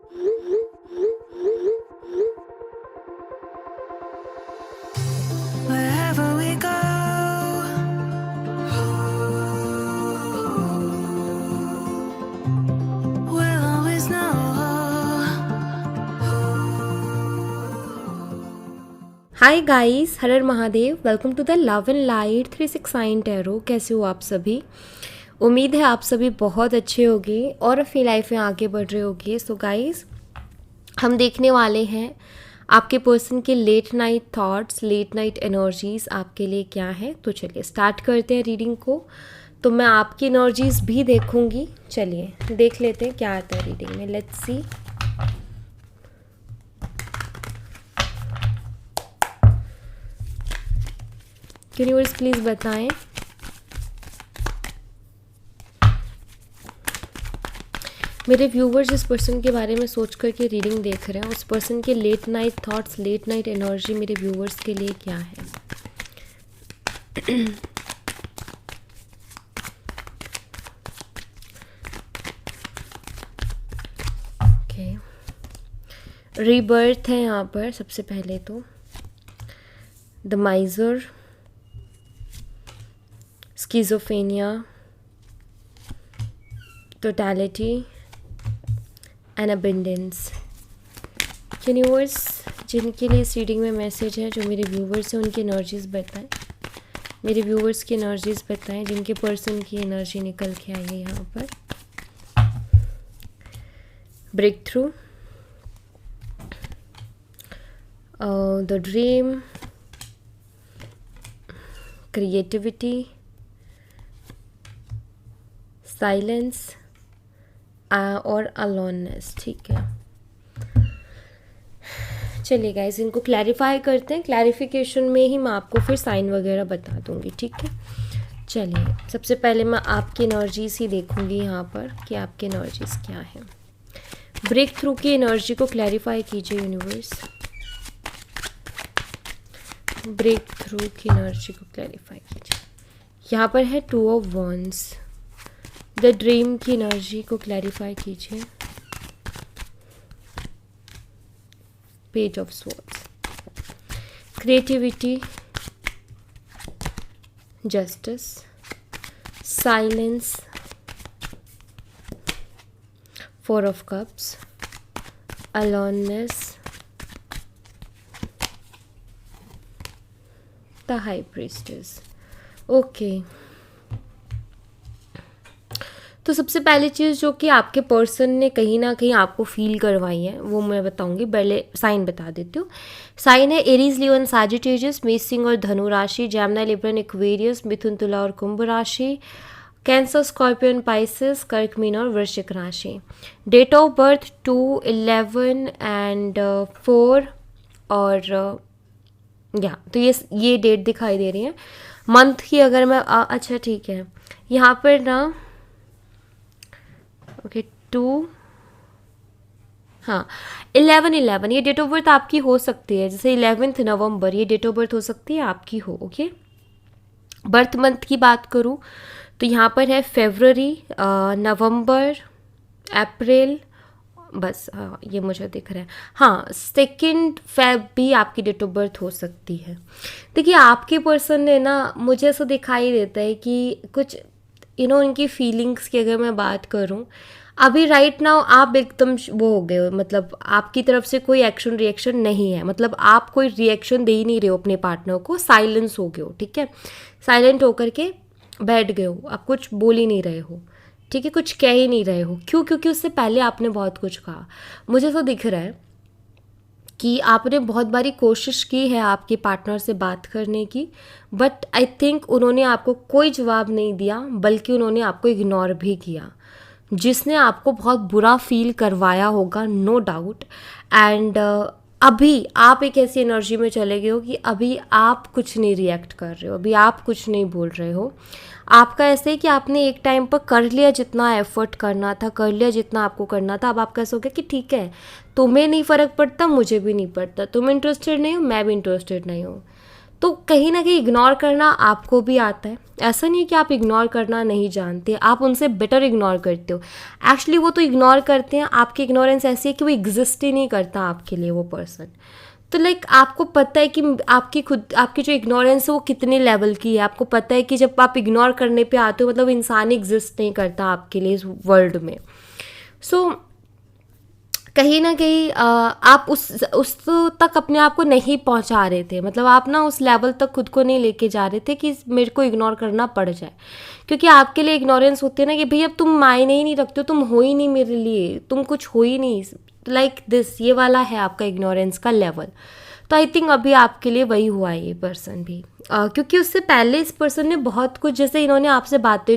Wherever we go, we'll always know. Hi guys, Har Har Mahadev. Welcome to the love and light 369 tarot. कैसे हो आप सभी? उम्मीद है आप सभी बहुत अच्छे होंगे और अपनी लाइफ में आगे बढ़ रहे होंगे। सो गाइस, हम देखने वाले हैं आपके पर्सन के late night thoughts, late night energies आपके लिए क्या है। तो चलिए स्टार्ट करते हैं रीडिंग को। तो मैं आपकी एनर्जीज भी देखूंगी। चलिए देख लेते हैं क्या आता है रीडिंग में। Let's see. यूनिवर्स प्लीज बताएं मेरे व्यूवर्स जिस पर्सन के बारे में सोच करके रीडिंग देख रहे हैं, उस पर्सन के late night thoughts, late night energy मेरे व्यूवर्स के लिए क्या है। ओके, रीबर्थ है यहाँ पर। सबसे पहले तो the माइजर, schizophrenia, totality and abundance। Universe जिनके लिए इस रीडिंग में मैसेज है, जो मेरे व्यूवर्स हैं, उनकी एनर्जीज बताएं। मेरे व्यूवर्स की एनर्जीज बताएं जिनके पर्सन की एनर्जी निकल के आई है यहाँ पर। Breakthrough, the dream, creativity, silence और अलोननेस। ठीक है, चलिए गाइस इनको क्लैरिफाई करते हैं। क्लैरिफिकेशन में ही मैं आपको फिर साइन वगैरह बता दूंगी। ठीक है, चलिए सबसे पहले मैं आपकी एनर्जीज ही देखूंगी यहाँ पर कि आपकी एनर्जीज क्या है। ब्रेक थ्रू की एनर्जी को क्लैरिफाई कीजिए यूनिवर्स। ब्रेक थ्रू की एनर्जी को क्लैरिफाई कीजिए। यहाँ पर है 2 ऑफ वॉन्ड्स। द ड्रीम की एनर्जी को क्लैरिफाई कीजिए। Page of swords, creativity, justice, silence, 4 of cups, aloneness, the high priestess. Okay, तो सबसे पहली चीज़ जो कि आपके पर्सन ने कहीं ना कहीं आपको फील करवाई है वो मैं बताऊंगी। पहले साइन बता देती हूँ। साइन है एरीज, लियो एंड सैजिटेरियस, मेष सिंह और धनु राशि, जेमिनी, लिब्रा, एक्वेरियस, मिथुन, तुला और कुंभ राशि, कैंसर, स्कॉर्पियन, पाइसेस, कर्क, मीन और वृश्चिक राशि। डेट ऑफ बर्थ 2, 11 एंड 4 और तो ये डेट दिखाई दे रही है। मंथ की अगर मैं अच्छा ठीक है, यहाँ पर ना ओके 2, हाँ 11 ये डेट ऑफ बर्थ आपकी हो सकती है। जैसे 11 नवंबर ये डेट ऑफ बर्थ हो सकती है आपकी हो। ओके, बर्थ मंथ की बात करूँ तो यहाँ पर है फरवरी, नवंबर, अप्रैल, बस हाँ ये मुझे दिख रहा है। हाँ 2 फेब भी आपकी डेट ऑफ बर्थ हो सकती है। देखिए आपके पर्सन ने ना, मुझे ऐसा दिखाई देता है कि कुछ इनकी फीलिंग्स की अगर मैं बात करूं, अभी राइट नाउ आप एकदम वो हो गए हो, मतलब आपकी तरफ से कोई एक्शन रिएक्शन नहीं है। मतलब आप कोई रिएक्शन दे ही नहीं रहे हो अपने पार्टनर को, साइलेंस हो गए हो। ठीक है, साइलेंट होकर के बैठ गए हो, आप कुछ बोल ही नहीं रहे हो। ठीक है, कुछ कह ही नहीं रहे हो। क्यों? क्योंकि उससे पहले आपने बहुत कुछ कहा। मुझे तो दिख रहा है कि आपने बहुत बारी कोशिश की है आपके पार्टनर से बात करने की, बट आई थिंक उन्होंने आपको कोई जवाब नहीं दिया, बल्कि उन्होंने आपको इग्नोर भी किया, जिसने आपको बहुत बुरा फील करवाया होगा, नो डाउट। एंड अभी आप एक ऐसी एनर्जी में चले गए हो कि अभी आप कुछ नहीं रिएक्ट कर रहे हो, अभी आप कुछ नहीं बोल रहे हो। आपका ऐसे है कि आपने एक टाइम पर कर लिया जितना एफर्ट करना था, कर लिया जितना आपको करना था। अब आपका ऐसा हो गया कि ठीक है, तुम्हें नहीं फ़र्क पड़ता, मुझे भी नहीं पड़ता, तुम इंटरेस्टेड नहीं हो, मैं भी इंटरेस्टेड नहीं हूँ। तो कहीं ना कहीं इग्नोर करना आपको भी आता है। ऐसा नहीं है कि आप इग्नोर करना नहीं जानते, आप उनसे बेटर इग्नोर करते हो। एक्चुअली वो तो इग्नोर करते हैं, आपकी इग्नोरेंस ऐसी है कि वो एग्जिस्ट ही नहीं करता आपके लिए वो पर्सन। तो आपको पता है कि आपकी जो इग्नोरेंस है वो कितने लेवल की है। आपको पता है कि जब आप इग्नोर करने पे आते हो मतलब इंसान एग्जिस्ट नहीं करता आपके लिए इस वर्ल्ड में। सो कहीं ना कहीं आप उस तक अपने आप को नहीं पहुंचा रहे थे, मतलब आप ना उस लेवल तक खुद को नहीं लेके जा रहे थे कि मेरे को इग्नोर करना पड़ जाए। क्योंकि आपके लिए इग्नोरेंस होती है ना कि भाई अब तुम मायने ही नहीं रखते हो, तुम हो ही नहीं मेरे लिए, तुम कुछ हो ही नहीं, दिस ये वाला है आपका इग्नोरेंस का लेवल। तो आई थिंक अभी आपके लिए वही हुआ है ये पर्सन भी। क्योंकि उससे पहले इस पर्सन ने बहुत कुछ, जैसे इन्होंने आपसे बातें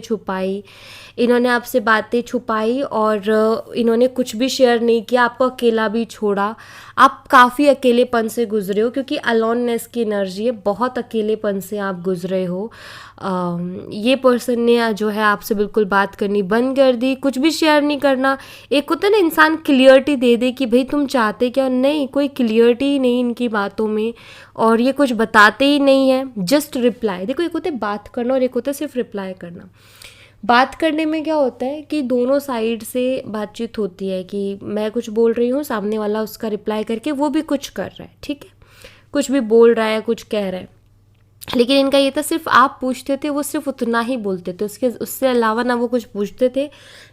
छुपाई और इन्होंने कुछ भी शेयर नहीं किया, आपको अकेला भी छोड़ा। आप काफ़ी अकेलेपन से गुजरे हो, क्योंकि अलोननेस की एनर्जी है, बहुत अकेलेपन से आप गुजरे हो। ये पर्सन ने जो है आपसे बिल्कुल बात करनी बंद कर दी, कुछ भी शेयर नहीं करना। एक होता है ना इंसान क्लियरिटी दे दे कि भाई तुम चाहते क्या, नहीं, कोई क्लियरिटी ही नहीं इनकी बातों में, और ये कुछ बताते ही नहीं है, जस्ट रिप्लाई। देखो एक होता है बात करना और एक होता है सिर्फ रिप्लाई करना। बात करने में क्या होता है कि दोनों साइड से बातचीत होती है कि मैं कुछ बोल रही हूँ, सामने वाला उसका रिप्लाई करके वो भी कुछ कर रहा है, ठीक है, कुछ भी बोल रहा है, कुछ कह रहा है। लेकिन इनका ये था सिर्फ आप पूछते थे, वो सिर्फ उतना ही बोलते थे, उससे अलावा ना वो कुछ पूछते थे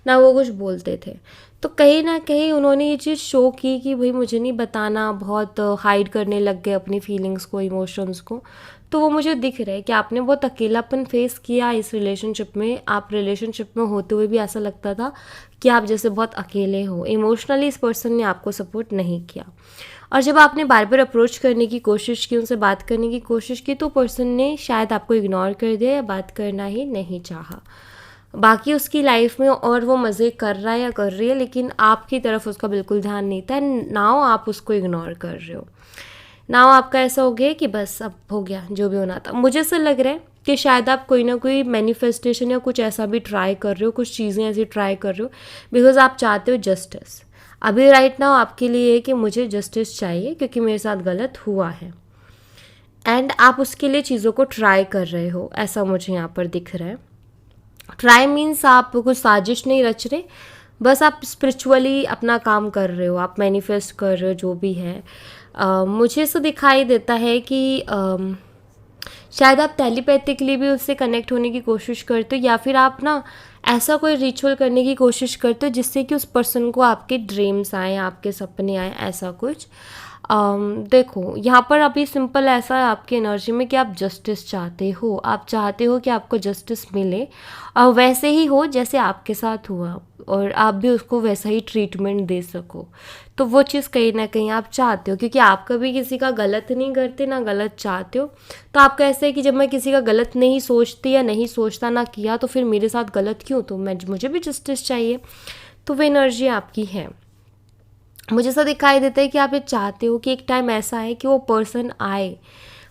ना वो कुछ बोलते थे। तो कहीं ना कहीं उन्होंने ये चीज़ शो की कि भाई मुझे नहीं बताना, बहुत हाइड करने लग गए अपनी फीलिंग्स को, इमोशंस को। तो वो मुझे दिख रहा है कि आपने बहुत अकेलापन फेस किया इस रिलेशनशिप में। आप रिलेशनशिप में होते हुए भी ऐसा लगता था कि आप जैसे बहुत अकेले हो। इमोशनली इस पर्सन ने आपको सपोर्ट नहीं किया, और जब आपने बार बार अप्रोच करने की कोशिश की, उनसे बात करने की कोशिश की, तो पर्सन ने शायद आपको इग्नोर कर दिया या बात करना ही नहीं चाहा। बाकी उसकी लाइफ में और वो मज़े कर रहा है या कर रही है, लेकिन आपकी तरफ उसका बिल्कुल ध्यान नहीं था। नाउ आप उसको इग्नोर कर रहे हो। नाउ आपका ऐसा हो गया कि बस अब हो गया जो भी होना था। मुझे ऐसा लग रहा है कि शायद आप कोई ना कोई मैनिफेस्टेशन या कुछ ऐसा भी ट्राई कर रहे हो, कुछ चीज़ें ऐसी ट्राई कर रहे हो, बिकॉज आप चाहते हो जस्टिस। अभी राइट नाउ आपके लिए है कि मुझे जस्टिस चाहिए क्योंकि मेरे साथ गलत हुआ है, एंड आप उसके लिए चीज़ों को ट्राई कर रहे हो, ऐसा मुझे यहाँ पर दिख रहा है। ट्राई मीन्स आप कुछ साजिश नहीं रच रहे, बस आप स्पिरिचुअली अपना काम कर रहे हो, आप मैनिफेस्ट कर रहे हो जो भी है। मुझे ऐसा दिखाई देता है कि शायद आप टेलीपैथिकली भी उससे कनेक्ट होने की कोशिश करते हो, या फिर आप ना ऐसा कोई रिचुअल करने की कोशिश करते हो जिससे कि उस पर्सन को आपके ड्रीम्स आए, आपके सपने आए, ऐसा कुछ। देखो यहाँ पर अभी सिंपल ऐसा है आपकी एनर्जी में कि आप जस्टिस चाहते हो, आप चाहते हो कि आपको जस्टिस मिले और वैसे ही हो जैसे आपके साथ हुआ, और आप भी उसको वैसा ही ट्रीटमेंट दे सको। तो वो चीज़ कहीं ना कहीं आप चाहते हो, क्योंकि आप कभी किसी का गलत नहीं करते ना गलत चाहते हो। तो आपका ऐसा है कि जब मैं किसी का गलत नहीं सोचती या नहीं सोचता ना किया, तो फिर मेरे साथ गलत क्यों, तो मुझे भी जस्टिस चाहिए। तो वो एनर्जी आपकी है। मुझे ऐसा दिखाई देता है कि आप ये चाहते हो कि एक टाइम ऐसा है कि वो पर्सन आए,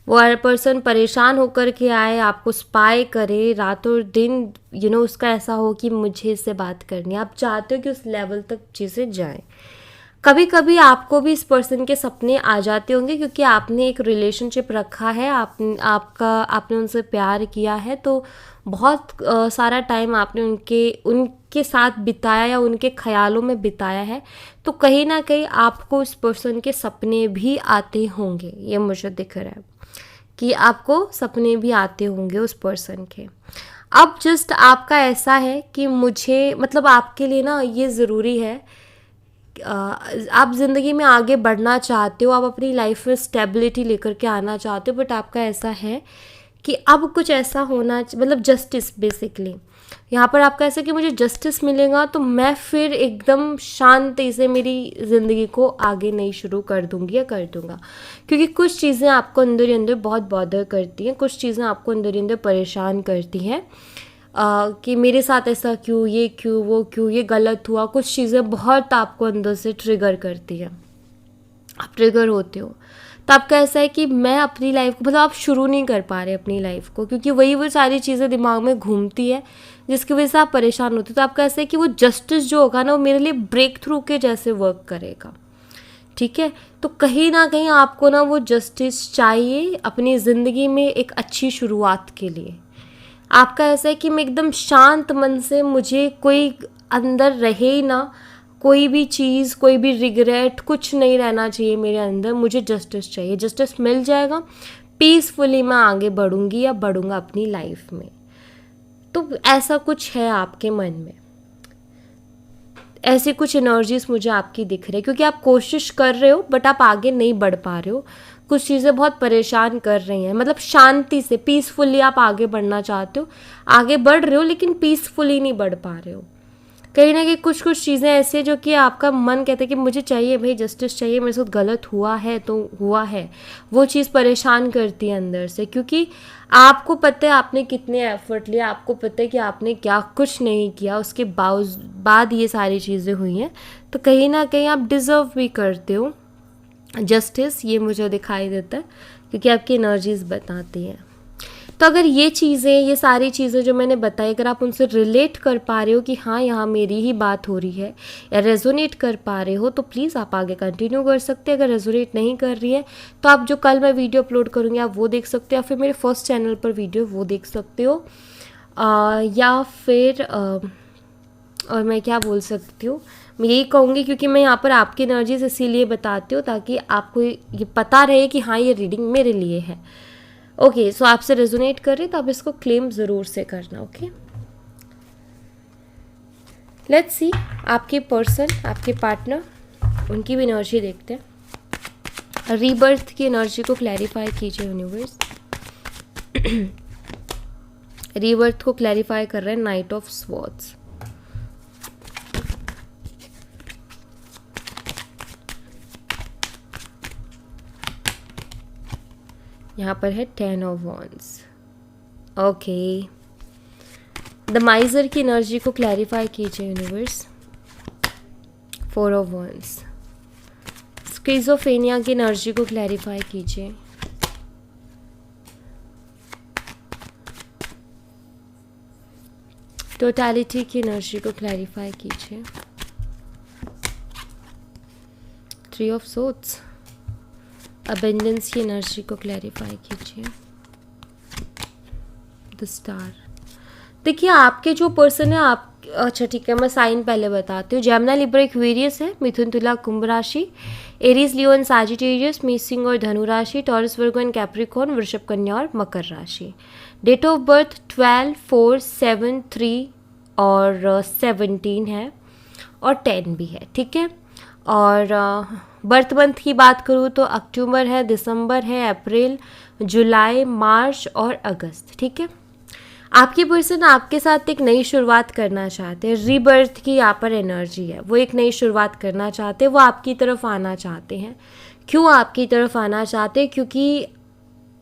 वो पर्सन परेशान होकर के आए, आपको स्पाई करे रातों दिन, उसका ऐसा हो कि मुझे इससे बात करनी है। आप चाहते हो कि उस लेवल तक चीज़ें जाएं। कभी कभी आपको भी इस पर्सन के सपने आ जाते होंगे, क्योंकि आपने एक रिलेशनशिप रखा है, आपने उनसे प्यार किया है, तो बहुत सारा टाइम आपने उनके साथ बिताया या उनके ख्यालों में बिताया है। तो कहीं ना कहीं आपको इस पर्सन के सपने भी आते होंगे, ये मुझे दिख रहा है कि आपको सपने भी आते होंगे उस पर्सन के। अब जस्ट आपका ऐसा है कि मुझे, मतलब आपके लिए ना ये ज़रूरी है, आप ज़िंदगी में आगे बढ़ना चाहते हो, आप अपनी लाइफ में स्टेबिलिटी लेकर के आना चाहते हो, बट आपका ऐसा है कि अब कुछ ऐसा होना, मतलब जस्टिस बेसिकली यहाँ पर आपका ऐसा कि मुझे जस्टिस मिलेगा तो मैं फिर एकदम शांति से मेरी ज़िंदगी को आगे नहीं शुरू कर दूंगी या कर दूंगा। क्योंकि कुछ चीज़ें आपको अंदर ही अंदर बहुत बॉदर करती हैं, कुछ चीज़ें आपको अंदर ही अंदर परेशान करती हैं कि मेरे साथ ऐसा क्यों, ये क्यों, वो क्यों, ये गलत हुआ। कुछ चीज़ें बहुत आपको अंदर से ट्रिगर करती हैं, आप ट्रिगर होते हो। तो आपका ऐसा है कि मैं अपनी लाइफ को, मतलब आप शुरू नहीं कर पा रहे अपनी लाइफ को, क्योंकि वो सारी चीज़ें दिमाग में घूमती है जिसकी वजह से आप परेशान होते हो। तो आपका ऐसा है कि वो जस्टिस जो होगा ना, वो मेरे लिए ब्रेक थ्रू के जैसे वर्क करेगा, ठीक है, तो कहीं ना कहीं आपको ना वो जस्टिस चाहिए अपनी ज़िंदगी में एक अच्छी शुरुआत के लिए। आपका ऐसा है कि मैं एकदम शांत मन से, मुझे कोई अंदर रहे ही ना, कोई भी चीज़, कोई भी रिग्रेट, कुछ नहीं रहना चाहिए मेरे अंदर, मुझे जस्टिस चाहिए। जस्टिस मिल जाएगा, पीसफुली मैं आगे बढ़ूंगी या बढ़ूंगा अपनी लाइफ में। तो ऐसा कुछ है आपके मन में, ऐसी कुछ एनर्जीज मुझे आपकी दिख रही है, क्योंकि आप कोशिश कर रहे हो बट आप आगे नहीं बढ़ पा रहे हो। कुछ चीज़ें बहुत परेशान कर रही हैं, मतलब शांति से, पीसफुली आप आगे बढ़ना चाहते हो, आगे बढ़ रहे हो लेकिन पीसफुली नहीं बढ़ पा रहे हो। कहीं ना कहीं कुछ कुछ चीज़ें ऐसी जो कि आपका मन कहता है कि मुझे चाहिए भाई, जस्टिस चाहिए, मेरे साथ गलत हुआ है तो हुआ है। वो चीज़ परेशान करती है अंदर से, क्योंकि आपको पता है आपने कितने एफर्ट लिए, आपको पता है कि आपने क्या कुछ नहीं किया, उसके बाद ये सारी चीज़ें हुई हैं। तो कहीं ना कहीं आप डिज़र्व भी करते हो जस्टिस, ये मुझे दिखाई देता है, क्योंकि आपकी एनर्जीज बताती हैं। तो अगर ये चीज़ें, ये सारी चीज़ें जो मैंने बताई, अगर आप उनसे रिलेट कर पा रहे हो कि हाँ यहाँ मेरी ही बात हो रही है, या रेजोनेट कर पा रहे हो, तो प्लीज़ आप आगे कंटिन्यू कर सकते हैं। अगर रेजोनेट नहीं कर रही है तो आप जो कल मैं वीडियो अपलोड करूँगी आप वो देख सकते हो, या फिर मेरे फर्स्ट चैनल पर वीडियो वो देख सकते हो, या फिर और मैं क्या बोल सकती हूँ, मैं यही कहूँगी, क्योंकि मैं यहाँ पर आपकी एनर्जीज इसीलिए बताती हूँ ताकि आपको ये पता रहे कि हाँ ये रीडिंग मेरे लिए है। ओके, सो आपसे रेजोनेट कर रही तो आप इसको क्लेम ज़रूर से करना। ओके, लेट्स सी आपके पर्सन, आपके पार्टनर, उनकी भी एनर्जी देखते हैं। रीबर्थ की एनर्जी को क्लैरिफाई कीजिए यूनिवर्स। रीबर्थ को क्लैरिफाई कर रहे हैं नाइट ऑफ स्वॉर्ड्स। यहाँ पर है 10 ऑफ वॉन्ड्स। ओके, द माइजर की एनर्जी को क्लैरिफाई कीजिए यूनिवर्स। 4 of wands. स्किज़ोफ्रेनिया की एनर्जी को क्लैरिफाई कीजिए। टोटलिटी की एनर्जी को क्लैरिफाई कीजिए। 3 ऑफ सोर्ड्स। अबेंडेंस की एनर्जी को क्लैरिफाई कीजिए। The star. देखिए आपके जो पर्सन है, आप, अच्छा ठीक है, मैं साइन पहले बताती हूँ। जेमिनी, लिब्रा, एक्वेरियस है, मिथुन, तुला, कुंभ राशि, एरीज, लियो एंड सैजिटेरियस, मेष, सिंह और धनु राशि, टॉरस, वर्गो एंड कैप्रिकॉर्न, वृषभ, कन्या और मकर राशि। डेट ऑफ बर्थ 12, 4, 7, 3 और 17 है, और 10 भी है, ठीक है। और बर्थ मंथ की बात करूँ तो अक्टूबर है, दिसंबर है, अप्रैल, जुलाई, मार्च और अगस्त, ठीक है। आपकी पर्सन आपके साथ एक नई शुरुआत करना चाहते हैं। रीबर्थ की यहाँ पर एनर्जी है, वो एक नई शुरुआत करना चाहते हैं, वो आपकी तरफ आना चाहते हैं। क्यों आपकी तरफ आना चाहते हैं? क्योंकि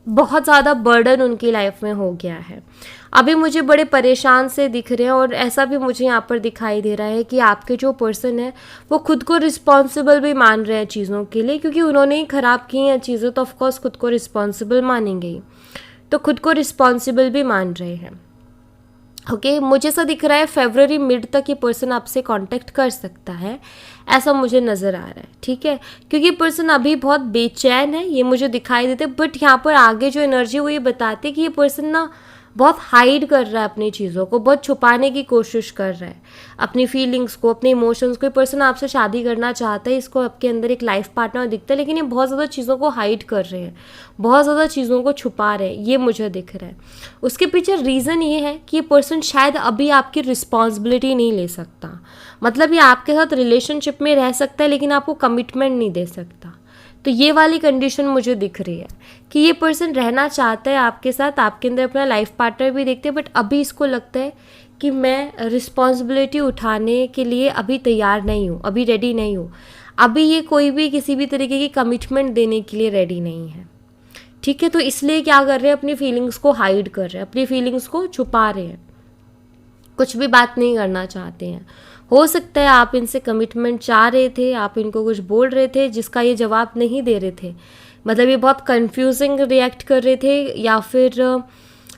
बहुत ज़्यादा बर्डन उनकी लाइफ में हो गया है, अभी मुझे बड़े परेशान से दिख रहे हैं। और ऐसा भी मुझे यहाँ पर दिखाई दे रहा है कि आपके जो पर्सन है वो खुद को रिस्पॉन्सिबल भी मान रहे हैं चीज़ों के लिए, क्योंकि उन्होंने ही ख़राब की हैं चीज़ें, तो ऑफकोर्स खुद को रिस्पॉन्सिबल मानेंगे ही, तो खुद को रिस्पॉन्सिबल भी मान रहे हैं। ओके, मुझे ऐसा दिख रहा है फरवरी मिड तक ये पर्सन आपसे कांटेक्ट कर सकता है, ऐसा मुझे नज़र आ रहा है, ठीक है। क्योंकि पर्सन अभी बहुत बेचैन है, ये मुझे दिखाई देते, बट यहाँ पर आगे जो एनर्जी वो ये बताती है कि ये पर्सन ना बहुत हाइड कर रहा है अपनी चीज़ों को, बहुत छुपाने की कोशिश कर रहा है अपनी फीलिंग्स को, अपने इमोशंस को। ये पर्सन आपसे शादी करना चाहता है, इसको आपके अंदर एक लाइफ पार्टनर दिखता है, लेकिन ये बहुत ज़्यादा चीज़ों को हाइड कर रहे हैं, बहुत ज़्यादा चीज़ों को छुपा रहे हैं, ये मुझे दिख रहा है। उसके पीछे रीज़न ये है कि ये पर्सन शायद अभी आपकी रिस्पॉन्सिबिलिटी नहीं ले सकता, मतलब ये आपके साथ रिलेशनशिप में रह सकता है लेकिन आपको कमिटमेंट नहीं दे सकता। तो ये वाली कंडीशन मुझे दिख रही है कि ये पर्सन रहना चाहता है आपके साथ, आपके अंदर अपना लाइफ पार्टनर भी देखते हैं, बट अभी इसको लगता है कि मैं रिस्पॉन्सिबिलिटी उठाने के लिए अभी तैयार नहीं हूँ, अभी रेडी नहीं हूँ, अभी ये कोई भी किसी भी तरीके की कमिटमेंट देने के लिए रेडी नहीं है, ठीक है। तो इसलिए क्या कर रहे हैं, अपनी फीलिंग्स को हाइड कर रहे हैं, अपनी फीलिंग्स को छुपा रहे हैं, कुछ भी बात नहीं करना चाहते हैं। हो सकता है आप इनसे कमिटमेंट चाह रहे थे, आप इनको कुछ बोल रहे थे जिसका ये जवाब नहीं दे रहे थे, मतलब ये बहुत कंफ्यूजिंग रिएक्ट कर रहे थे, या फिर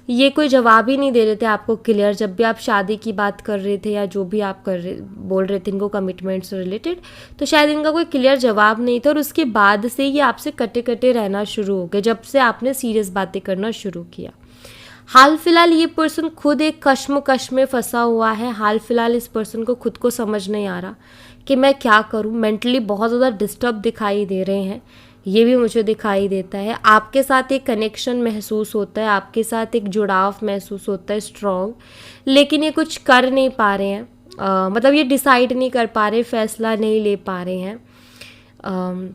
ये कोई जवाब ही नहीं दे रहे थे आपको क्लियर, जब भी आप शादी की बात कर रहे थे या जो भी आप बोल रहे थे इनको कमिटमेंट से रिलेटेड, तो शायद इनका कोई क्लियर जवाब नहीं था और उसके बाद से ये आपसे कटे कटे रहना शुरू हो गए जब से आपने सीरियस बातें करना शुरू किया। हाल फिलहाल ये पर्सन खुद एक कश्मकश में फंसा हुआ है। हाल फिलहाल इस पर्सन को खुद को समझ नहीं आ रहा कि मैं क्या करूं। मेंटली बहुत ज़्यादा डिस्टर्ब दिखाई दे रहे हैं, ये भी मुझे दिखाई देता है। आपके साथ एक कनेक्शन महसूस होता है, आपके साथ एक जुड़ाव महसूस होता है स्ट्रॉन्ग, लेकिन ये कुछ कर नहीं पा रहे हैं। मतलब ये डिसाइड नहीं कर पा रहे, फैसला नहीं ले पा रहे हैं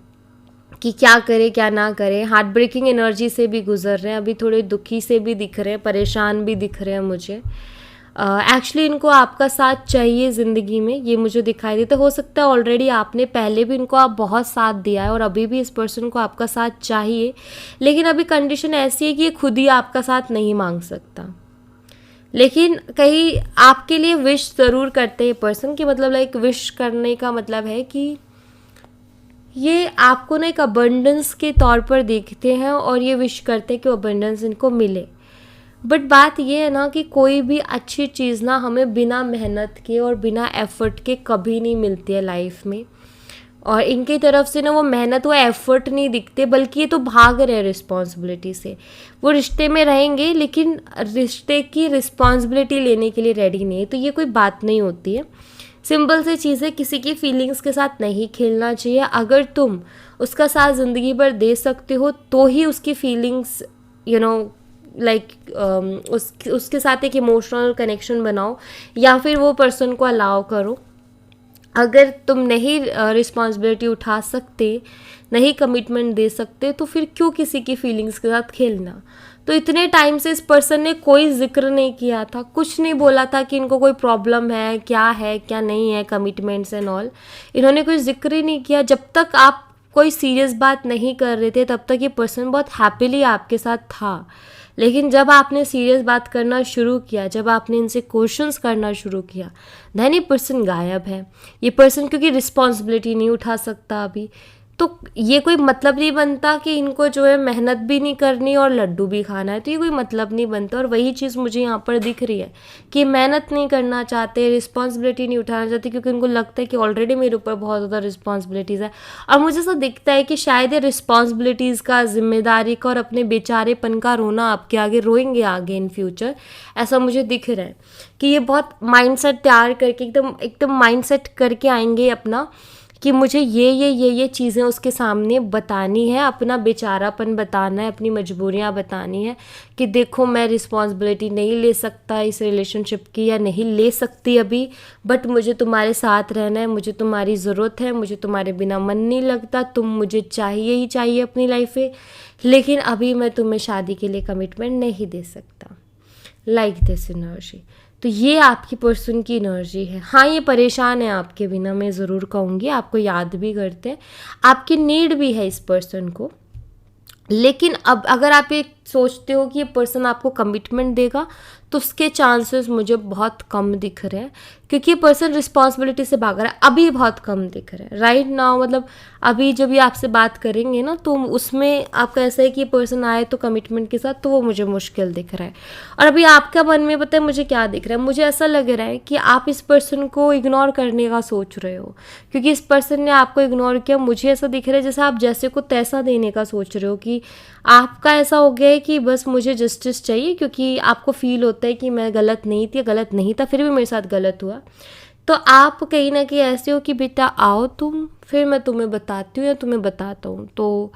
कि क्या करें क्या ना करें। हार्ट ब्रेकिंग एनर्जी से भी गुजर रहे हैं, अभी थोड़े दुखी से भी दिख रहे हैं, परेशान भी दिख रहे हैं मुझे। एक्चुअली इनको आपका साथ चाहिए ज़िंदगी में, ये मुझे दिखाई देता। हो सकता है ऑलरेडी आपने पहले भी इनको आप बहुत साथ दिया है और अभी भी इस पर्सन को आपका साथ चाहिए, लेकिन अभी कंडीशन ऐसी है कि ये खुद ही आपका साथ नहीं मांग सकता। लेकिन कहीं आपके लिए विश ज़रूर करते हैं पर्सन कि मतलब लाइक विश करने का मतलब है कि ये आपको ना एक अबंडेंस के तौर पर देखते हैं और ये विश करते हैं कि अबंडेंस इनको मिले। बट बात ये है ना कि कोई भी अच्छी चीज़ ना हमें बिना मेहनत के और बिना एफर्ट के कभी नहीं मिलती है लाइफ में। और इनकी तरफ से ना वो मेहनत वो एफर्ट नहीं दिखते, बल्कि ये तो भाग रहे हैं रिस्पॉन्सिबिलिटी से। वो रिश्ते में रहेंगे लेकिन रिश्ते की रिस्पॉन्सिबिलिटी लेने के लिए रेडी नहीं है। तो ये कोई बात नहीं होती है। सिंपल सी चीज़ है, किसी की फीलिंग्स के साथ नहीं खेलना चाहिए। अगर तुम उसका साथ ज़िंदगी भर दे सकते हो तो ही उसकी फीलिंग्स उसके साथ एक इमोशनल कनेक्शन बनाओ या फिर वो पर्सन को अलाउ करो। अगर तुम नहीं रिस्पॉन्सिबिलिटी उठा सकते, नहीं कमिटमेंट दे सकते, तो फिर क्यों किसी की फीलिंग्स के साथ खेलना। तो इतने टाइम से इस पर्सन ने कोई जिक्र नहीं किया था, कुछ नहीं बोला था कि इनको कोई प्रॉब्लम है क्या नहीं है, कमिटमेंट्स एंड ऑल। इन्होंने कोई जिक्र ही नहीं किया। जब तक आप कोई सीरियस बात नहीं कर रहे थे तब तक ये पर्सन बहुत हैप्पीली आपके साथ था। लेकिन जब आपने सीरियस बात करना शुरू किया, जब आपने इनसे क्वेश्चंस करना शुरू किया, देन ये पर्सन गायब है। ये पर्सन क्योंकि रिस्पॉन्सिबिलिटी नहीं उठा सकता अभी, तो ये कोई मतलब नहीं बनता कि इनको जो है मेहनत भी नहीं करनी और लड्डू भी खाना है, तो ये कोई मतलब नहीं बनता। और वही चीज़ मुझे यहाँ पर दिख रही है कि मेहनत नहीं करना चाहते, रिस्पॉन्सिबिलिटी नहीं उठाना चाहते, क्योंकि उनको लगता है कि ऑलरेडी मेरे ऊपर बहुत ज़्यादा रिस्पॉन्सिबिलिटीज़ है। और मुझे ऐसा दिखता है कि शायद ये रिस्पॉन्सिबिलिटीज़ का, जिम्मेदारी का और अपने बेचारेपन का रोना आपके आगे रोएंगे आगे इन फ्यूचर। ऐसा मुझे दिख रहा है कि ये बहुत माइंडसेट तैयार करके एकदम माइंडसेट करके आएंगे अपना कि मुझे ये चीज़ें उसके सामने बतानी है, अपना बेचारापन बताना है, अपनी मजबूरियाँ बतानी है कि देखो मैं रिस्पॉन्सिबिलिटी नहीं ले सकता इस रिलेशनशिप की या नहीं ले सकती अभी, बट मुझे तुम्हारे साथ रहना है, मुझे तुम्हारी ज़रूरत है, मुझे तुम्हारे बिना मन नहीं लगता, तुम मुझे चाहिए ही चाहिए अपनी लाइफ में, लेकिन अभी मैं तुम्हें शादी के लिए कमिटमेंट नहीं दे सकता। Like this energy. तो ये आपकी पर्सन की एनर्जी है। हाँ, ये परेशान है आपके बिना, मैं ज़रूर कहूँगी, आपको याद भी करते हैं, आपकी नीड भी है इस पर्सन को। लेकिन अब अगर आप ये सोचते हो कि ये पर्सन आपको कमिटमेंट देगा, तो उसके चांसेस मुझे बहुत कम दिख रहे हैं, क्योंकि ये पर्सन रिस्पॉन्सिबिलिटी से भाग रहा है, अभी बहुत कम दिख रहा है राइट नाउ। मतलब अभी जब ये आपसे बात करेंगे ना, तो उसमें आपका ऐसा है कि ये पर्सन आए तो कमिटमेंट के साथ, तो वो मुझे मुश्किल दिख रहा है। और अभी आपका मन में पता है मुझे क्या दिख रहा है, मुझे ऐसा लग रहा है कि आप इस पर्सन को इग्नोर करने का सोच रहे हो, क्योंकि इस पर्सन ने आपको इग्नोर किया। मुझे ऐसा दिख रहा है जैसे आप जैसे को तैसा देने का सोच रहे हो, कि आपका ऐसा हो गया है कि बस मुझे जस्टिस चाहिए, क्योंकि आपको फील होता है कि मैं गलत नहीं था, फिर भी मेरे साथ गलत हुआ। तो आप कहीं ना कहीं ऐसे हो कि बेटा आओ तुम, फिर मैं तुम्हें बताती हूँ या तुम्हें बताता हूँ। तो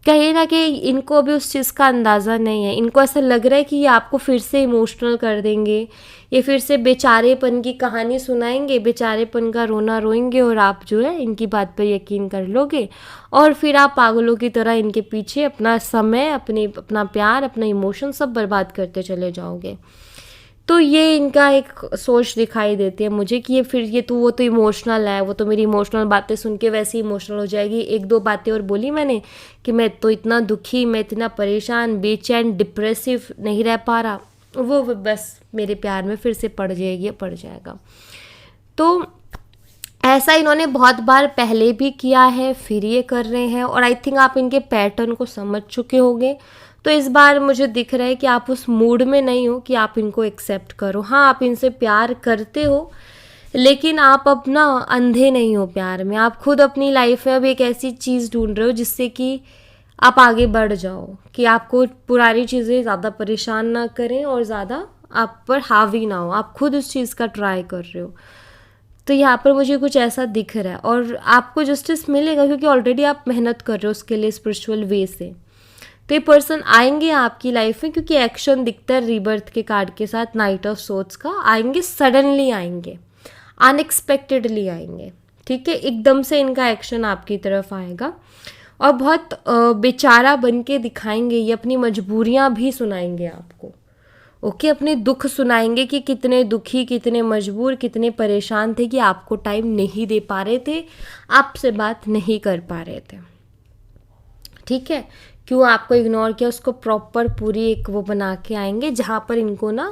कहीं ना कहीं इनको अभी उस चीज़ का अंदाज़ा नहीं है। इनको ऐसा लग रहा है कि ये आपको फिर से इमोशनल कर देंगे, ये फिर से बेचारेपन की कहानी सुनाएंगे, बेचारेपन का रोना रोएंगे, और आप जो है इनकी बात पर यकीन कर लोगे, और फिर आप पागलों की तरह इनके पीछे अपना समय, अपना प्यार, अपना इमोशन सब बर्बाद करते चले जाओगे। तो ये इनका एक सोच दिखाई देती है मुझे कि वो तो इमोशनल है, वो तो मेरी इमोशनल बातें सुन के वैसे ही इमोशनल हो जाएगी। एक दो बातें और बोली मैंने कि मैं तो इतना दुखी, मैं इतना परेशान, बेचैन, डिप्रेसिव नहीं रह पा रहा, वो बस मेरे प्यार में फिर से पड़ जाएगा। तो ऐसा इन्होंने बहुत बार पहले भी किया है, फिर ये कर रहे हैं, और आई थिंक आप इनके पैटर्न को समझ चुके होंगे। तो इस बार मुझे दिख रहा है कि आप उस मूड में नहीं हो कि आप इनको एक्सेप्ट करो। हाँ, आप इनसे प्यार करते हो, लेकिन आप अब ना अंधे नहीं हो प्यार में। आप खुद अपनी लाइफ में अब एक ऐसी चीज़ ढूंढ रहे हो जिससे कि आप आगे बढ़ जाओ, कि आपको पुरानी चीज़ें ज़्यादा परेशान ना करें और ज़्यादा आप पर हावी ना हो। आप खुद उस चीज़ का ट्राई कर रहे हो। तो यहाँ पर मुझे कुछ ऐसा दिख रहा है और आपको जस्टिस मिलेगा, क्योंकि ऑलरेडी आप मेहनत कर रहे हो उसके लिए स्पिरिचुअल वे से। तो ये पर्सन आएंगे आपकी लाइफ में, क्योंकि एक्शन दिखता है रीबर्थ के कार्ड के साथ, नाइट ऑफ सोर्ड्स का। आएंगे, सडनली आएंगे, अनएक्सपेक्टेडली आएंगे, ठीक है। एकदम से इनका एक्शन आपकी तरफ आएगा और बहुत बेचारा बन के दिखाएंगे। ये अपनी मजबूरियां भी सुनाएंगे आपको, ओके। अपने दुख सुनाएंगे कि कितने दुखी, कितने मजबूर, कितने परेशान थे कि आपको टाइम नहीं दे पा रहे थे, आपसे बात नहीं कर पा रहे थे, ठीक है। क्यों आपको इग्नोर किया, उसको प्रॉपर पूरी एक वो बना के आएंगे जहाँ पर इनको ना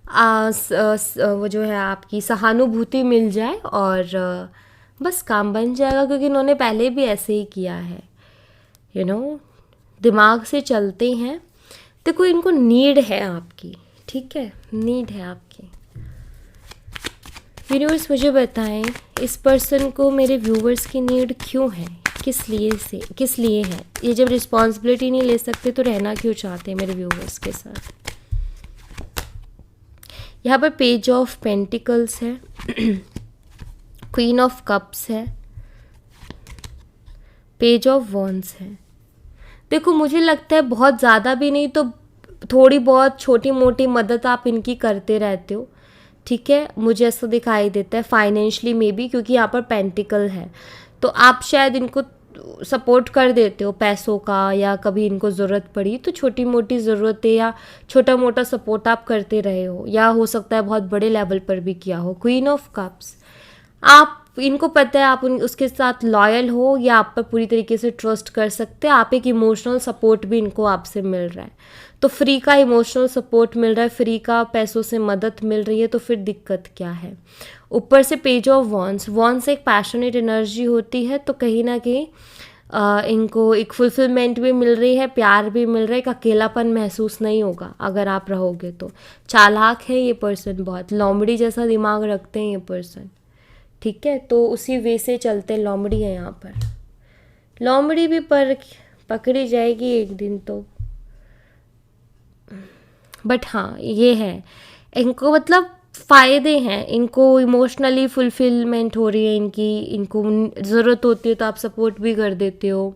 वो जो है आपकी सहानुभूति मिल जाए और बस काम बन जाएगा। क्योंकि इन्होंने पहले भी ऐसे ही किया है, यू नो, दिमाग से चलते हैं। देखो, इनको नीड है आपकी, ठीक है, नीड है आपकी। यूनिवर्स मुझे बताएं, इस पर्सन को मेरे व्यूवर्स की नीड क्यों है, किस लिए है। ये जब रिस्पॉन्सिबिलिटी नहीं ले सकते तो रहना क्यों चाहते हैं मेरे व्यूवर्स के साथ। यहाँ पर पेज ऑफ पेंटिकल्स है, क्वीन ऑफ कप्स है, पेज ऑफ वॉन्ड्स है। देखो, मुझे लगता है बहुत ज़्यादा भी नहीं तो थोड़ी बहुत छोटी मोटी मदद आप इनकी करते रहते हो, ठीक है। मुझे ऐसा दिखाई देता है फाइनेंशियली मे बी, क्योंकि यहाँ पर पेंटिकल है, तो आप शायद इनको सपोर्ट कर देते हो पैसों का, या कभी इनको ज़रूरत पड़ी तो छोटी मोटी ज़रूरतें या छोटा मोटा सपोर्ट आप करते रहे हो, या हो सकता है बहुत बड़े लेवल पर भी किया हो। क्वीन ऑफ कप्स, आप इनको पता है आप उसके साथ लॉयल हो या आप पर पूरी तरीके से ट्रस्ट कर सकते हैं। आप एक इमोशनल सपोर्ट भी इनको आपसे मिल रहा है, तो फ्री का इमोशनल सपोर्ट मिल रहा है, फ्री का पैसों से मदद मिल रही है, तो फिर दिक्कत क्या है। ऊपर से पेज ऑफ वॉन्ड्स एक पैशनेट एनर्जी होती है, तो कहीं ना कहीं इनको एक फुलफिलमेंट भी मिल रही है, प्यार भी मिल रहा है, एक अकेलापन महसूस नहीं होगा अगर आप रहोगे तो। चालाक है ये पर्सन, बहुत लोमड़ी जैसा दिमाग रखते हैं ये पर्सन, ठीक है। तो उसी वे से चलते, लोमड़ी है यहाँ पर। लोमड़ी भी पर पकड़ी जाएगी एक दिन तो, बट हाँ ये है, इनको मतलब फ़ायदे हैं, इनको इमोशनली फुलफिलमेंट हो रही है इनकी, इनको ज़रूरत होती है तो आप सपोर्ट भी कर देते हो,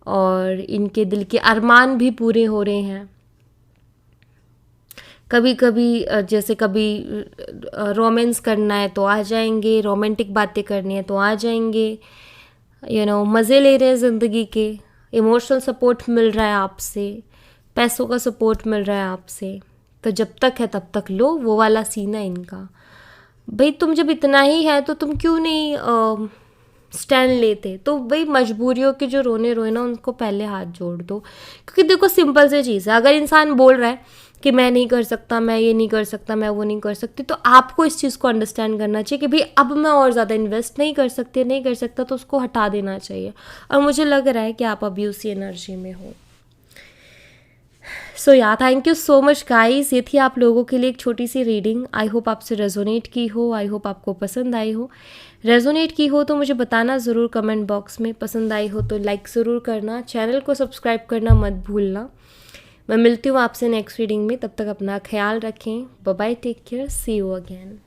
और इनके दिल के अरमान भी पूरे हो रहे हैं। कभी कभी जैसे कभी रोमांस करना है तो आ जाएंगे, रोमांटिक बातें करनी है तो आ जाएंगे, यू नो, मज़े ले रहे हैं ज़िंदगी के, इमोशनल सपोर्ट मिल रहा है आपसे, पैसों का सपोर्ट मिल रहा है आपसे, तो जब तक है तब तक लो, वो वाला सीन है इनका। भाई तुम जब इतना ही है तो तुम क्यों नहीं स्टैंड लेते। तो भाई मजबूरियों के जो रोने ना उनको पहले हाथ जोड़ दो, क्योंकि देखो सिंपल सी चीज़ है, अगर इंसान बोल रहा है कि मैं नहीं कर सकता, मैं ये नहीं कर सकता, मैं वो नहीं कर सकती, तो आपको इस चीज़ को अंडरस्टैंड करना चाहिए कि भाई अब मैं और ज़्यादा इन्वेस्ट नहीं कर सकता, तो उसको हटा देना चाहिए। और मुझे लग रहा है कि आप अभी उसी एनर्जी में हो। सो या thank you so much guys, ये थी आप लोगों के लिए एक छोटी सी रीडिंग। आई होप आपसे रेजोनेट की हो, आई होप आपको पसंद आई हो। रेजोनेट की हो तो मुझे बताना ज़रूर कमेंट बॉक्स में, पसंद आई हो तो लाइक ज़रूर करना, चैनल को सब्सक्राइब करना मत भूलना। मैं मिलती हूँ आपसे नेक्स्ट रीडिंग में, तब तक अपना ख्याल रखें। Bye bye, take care, see you again.